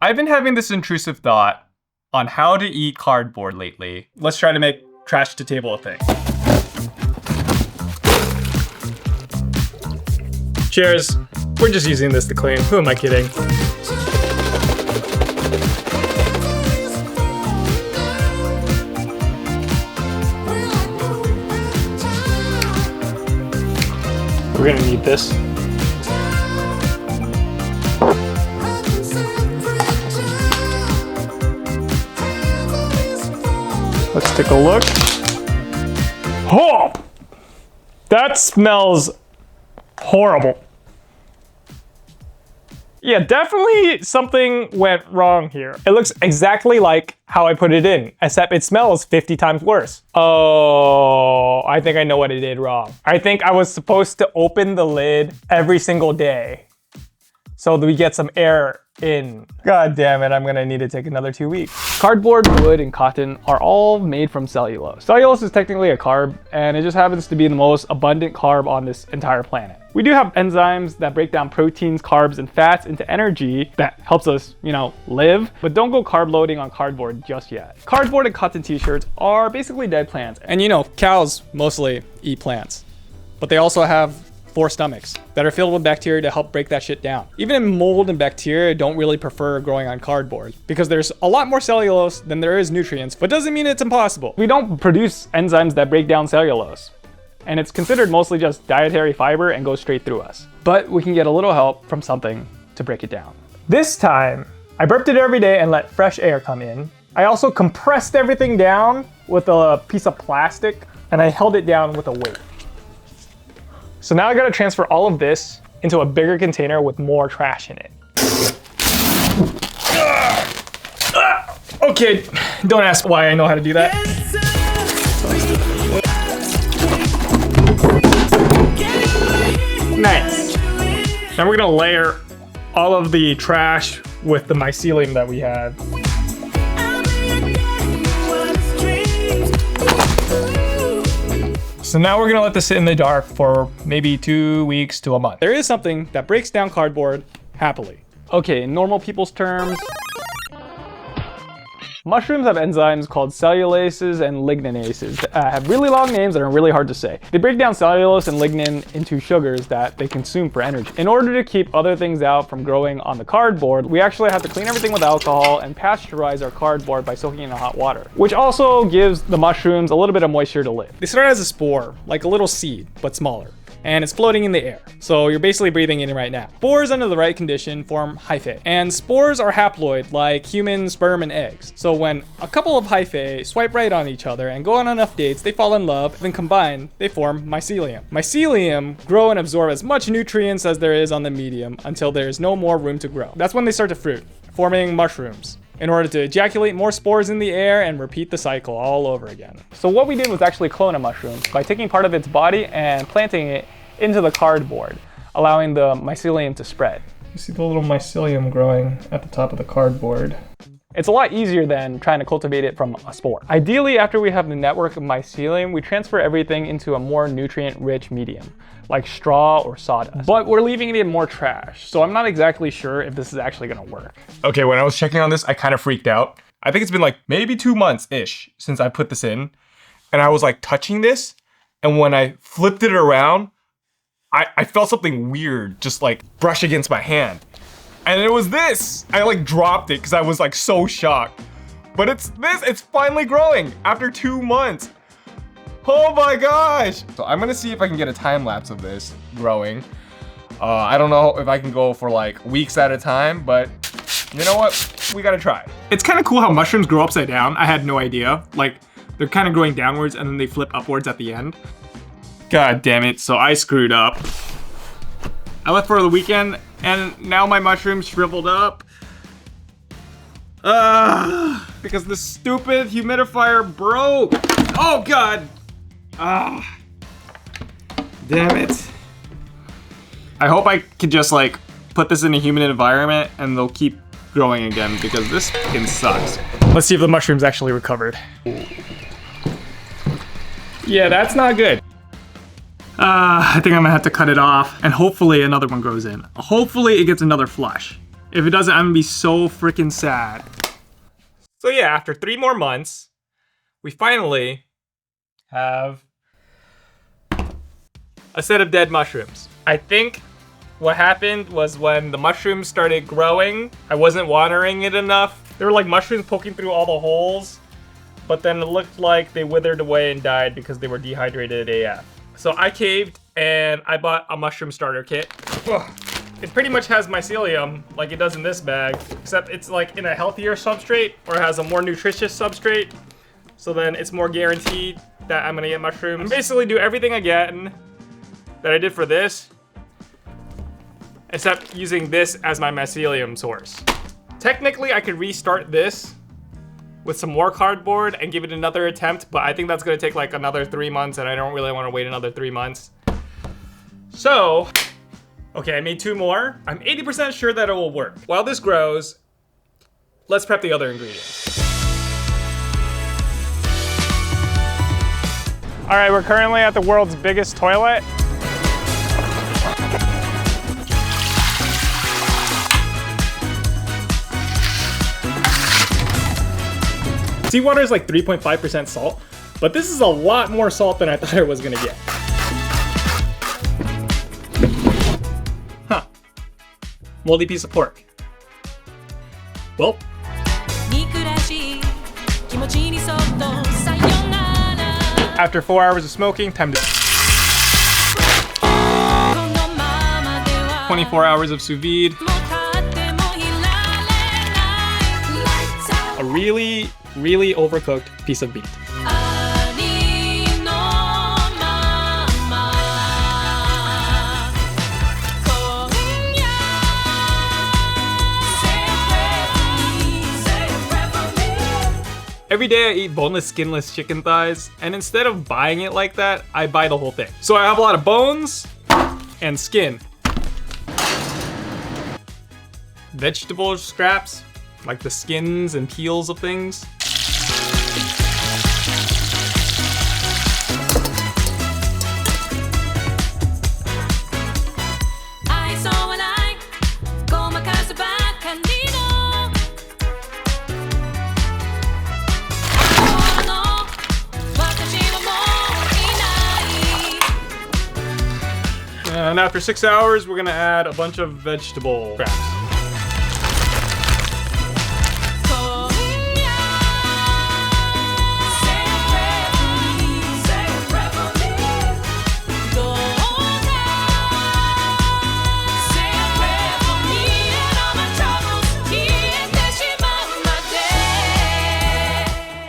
I've been having this intrusive thought on how to eat cardboard lately. Let's try to make trash to table a thing. Cheers. We're just using this to clean. Who am I kidding? We're gonna need this. Let's take a look. Oh! That smells horrible. Yeah, definitely something went wrong here. It looks exactly like how I put it in, except it smells 50 times worse. Oh, I think I know what I did wrong. I think I was supposed to open the lid every single day so that we get some air in. God damn it, I'm gonna need to take another 2 weeks. Cardboard, wood, and cotton are all made from cellulose. Cellulose is technically a carb, and it just happens to be the most abundant carb on this entire planet. We do have enzymes that break down proteins, carbs, and fats into energy that helps us, live, but don't go carb loading on cardboard just yet. Cardboard and cotton t-shirts are basically dead plants. And cows mostly eat plants, but they also have 4 stomachs that are filled with bacteria to help break that shit down. Even mold and bacteria don't really prefer growing on cardboard because there's a lot more cellulose than there is nutrients, but doesn't mean it's impossible. We don't produce enzymes that break down cellulose, and it's considered mostly just dietary fiber and goes straight through us. But we can get a little help from something to break it down. This time, I burped it every day and let fresh air come in. I also compressed everything down with a piece of plastic, and I held it down with a weight. So now I gotta transfer all of this into a bigger container with more trash in it. Okay, don't ask why I know how to do that. Nice. Now we're gonna layer all of the trash with the mycelium that we had. So now we're gonna let this sit in the dark for maybe 2 weeks to a month. There is something that breaks down cardboard happily. Okay, in normal people's terms, mushrooms have enzymes called cellulases and ligninases that have really long names that are really hard to say. They break down cellulose and lignin into sugars that they consume for energy. In order to keep other things out from growing on the cardboard, we actually have to clean everything with alcohol and pasteurize our cardboard by soaking it in hot water, which also gives the mushrooms a little bit of moisture to live. They start as a spore, like a little seed, but smaller, and it's floating in the air. So you're basically breathing in it right now. Spores under the right condition form hyphae, and spores are haploid like human sperm and eggs. So when a couple of hyphae swipe right on each other and go on enough dates, they fall in love, then combine, they form mycelium. Mycelium grow and absorb as much nutrients as there is on the medium until there is no more room to grow. That's when they start to fruit, forming mushrooms, in order to ejaculate more spores in the air and repeat the cycle all over again. So what we did was actually clone a mushroom by taking part of its body and planting it into the cardboard, allowing the mycelium to spread. You see the little mycelium growing at the top of the cardboard. It's a lot easier than trying to cultivate it from a spore. Ideally, after we have the network of mycelium, we transfer everything into a more nutrient-rich medium, like straw or sawdust. But we're leaving it in more trash, so I'm not exactly sure if this is actually gonna work. Okay, when I was checking on this, I kind of freaked out. I think it's been like maybe 2 months-ish since I put this in, and I was like touching this, and when I flipped it around, I felt something weird just like brush against my hand. And it was this. I like dropped it because I was like so shocked. But it's finally growing after 2 months. Oh my gosh. So I'm gonna see if I can get a time lapse of this growing. I don't know if I can go for like weeks at a time, but you know what? We gotta try. It's kind of cool how mushrooms grow upside down. I had no idea. Like they're kind of growing downwards and then they flip upwards at the end. God damn it, so I screwed up. I left for the weekend and now my mushrooms shriveled up. Because the stupid humidifier broke. Oh God. Damn it. I hope I could just like put this in a humid environment and they'll keep growing again because this fucking sucks. Let's see if the mushroom's actually recovered. Yeah, that's not good. I think I'm gonna have to cut it off and hopefully another one grows in. Hopefully it gets another flush. If it doesn't, I'm gonna be so freaking sad. So yeah, after 3 more months, we finally have a set of dead mushrooms. I think what happened was when the mushrooms started growing, I wasn't watering it enough. There were like mushrooms poking through all the holes, but then it looked like they withered away and died because they were dehydrated AF. So I caved and I bought a mushroom starter kit. Ugh. It pretty much has mycelium like it does in this bag, except it's like in a healthier substrate or it has a more nutritious substrate. So then it's more guaranteed that I'm gonna get mushrooms. I'm basically do everything again that I did for this, except using this as my mycelium source. Technically, I could restart this with some more cardboard and give it another attempt, but I think that's gonna take like another 3 months and I don't really wanna wait another 3 months. So, okay, I made 2 more. I'm 80% sure that it will work. While this grows, let's prep the other ingredients. All right, we're currently at the world's biggest toilet. Seawater is like 3.5% salt, but this is a lot more salt than I thought I was gonna get. Huh. Moldy piece of pork. Well. After 4 hours of smoking, time to 24 hours of sous vide. A really overcooked piece of meat. Every day I eat boneless, skinless chicken thighs, and instead of buying it like that, I buy the whole thing. So I have a lot of bones and skin. Vegetable scraps, like the skins and peels of things. And after 6 hours, we're gonna add a bunch of vegetable scraps.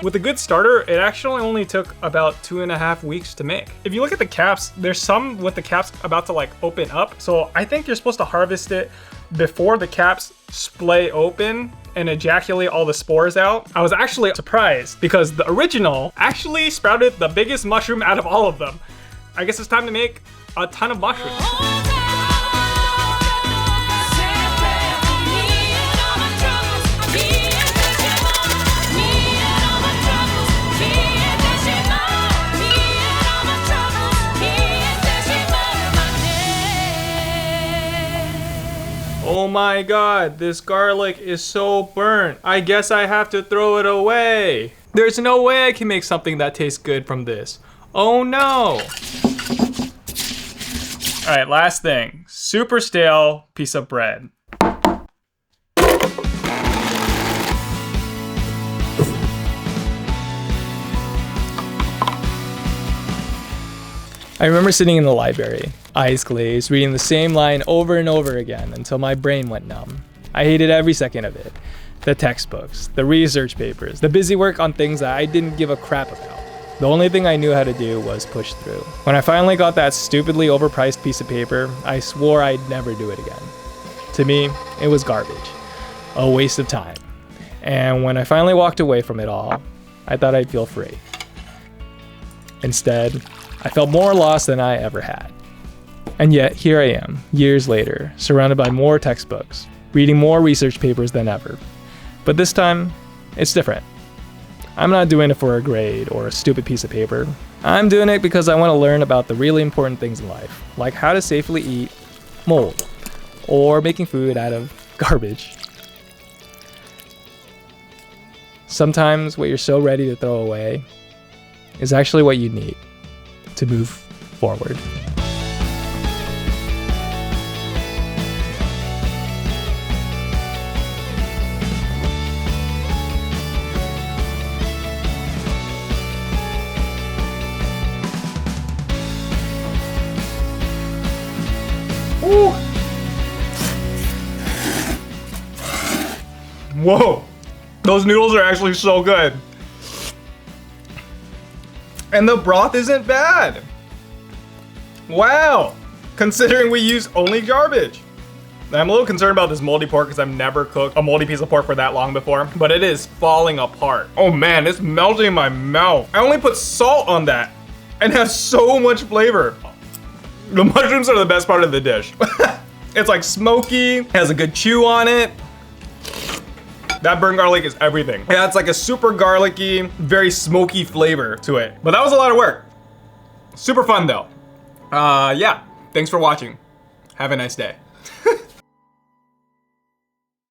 With a good starter, it actually only took about 2.5 weeks to make. If you look at the caps, there's some with the caps about to like open up. So I think you're supposed to harvest it before the caps splay open and ejaculate all the spores out. I was actually surprised because the original actually sprouted the biggest mushroom out of all of them. I guess it's time to make a ton of mushrooms. Oh my god, this garlic is so burnt. I guess I have to throw it away. There's no way I can make something that tastes good from this. Oh no. All right, last thing. Super stale piece of bread. I remember sitting in the library, eyes glazed, reading the same line over and over again until my brain went numb. I hated every second of it. The textbooks, the research papers, the busy work on things that I didn't give a crap about. The only thing I knew how to do was push through. When I finally got that stupidly overpriced piece of paper, I swore I'd never do it again. To me, it was garbage, a waste of time. And when I finally walked away from it all, I thought I'd feel free. Instead, I felt more lost than I ever had. And yet, here I am, years later, surrounded by more textbooks, reading more research papers than ever. But this time, it's different. I'm not doing it for a grade or a stupid piece of paper. I'm doing it because I want to learn about the really important things in life, like how to safely eat mold, or making food out of garbage. Sometimes what you're so ready to throw away is actually what you need to move forward. Ooh. Whoa, those noodles are actually so good. And the broth isn't bad. Wow, considering we use only garbage. I'm a little concerned about this moldy pork because I've never cooked a moldy piece of pork for that long before, but it is falling apart. Oh man, it's melting in my mouth. I only put salt on that and has so much flavor. The mushrooms are the best part of the dish. It's like smoky, has a good chew on it. That burnt garlic is everything. Yeah, it's like a super garlicky, very smoky flavor to it. But that was a lot of work. Super fun though. Yeah, thanks for watching. Have a nice day.